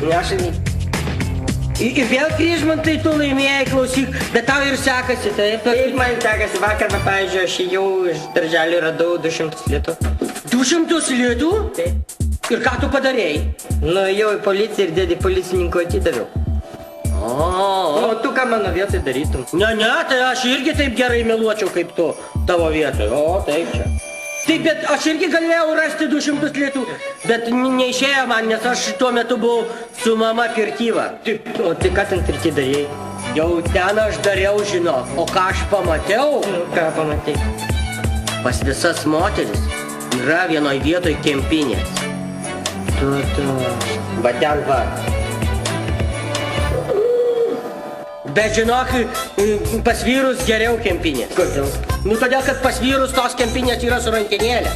Nešai. Ir vėl kryžmantai tu laimėjai, klausyk, bet tau ir sekasi, taip? Kaip man sekasi, vakar, pavyzdžiui, aš jau iš darželio radau 200 litų. 200 litų? Taip. Ir ką tu padarėjai? Nuėjau į policiją ir dėdį policininkų atidaviau. O tu ką mano vietoj darytum? Ne, tai aš irgi taip gerai meluočiau kaip tu tavo vietoj. O, taip čia. Taip, bet aš irgi galėjau rasti 200 litų, bet neišėjo man, nes aš tuo metu buvau su mama pirtyva. O tai ką ten pirty darėjai? Jau ten aš dariau, žinok, o ką aš pamačiau? Ką pamatai? Pas visas moteris yra vienoj vietoj kempinės. Va ten va. Bet žinok, pas vyrus geriau kempinė. Kodėl? Nu todėl, kad pas vyrus tos kempinės yra su rankenėlė.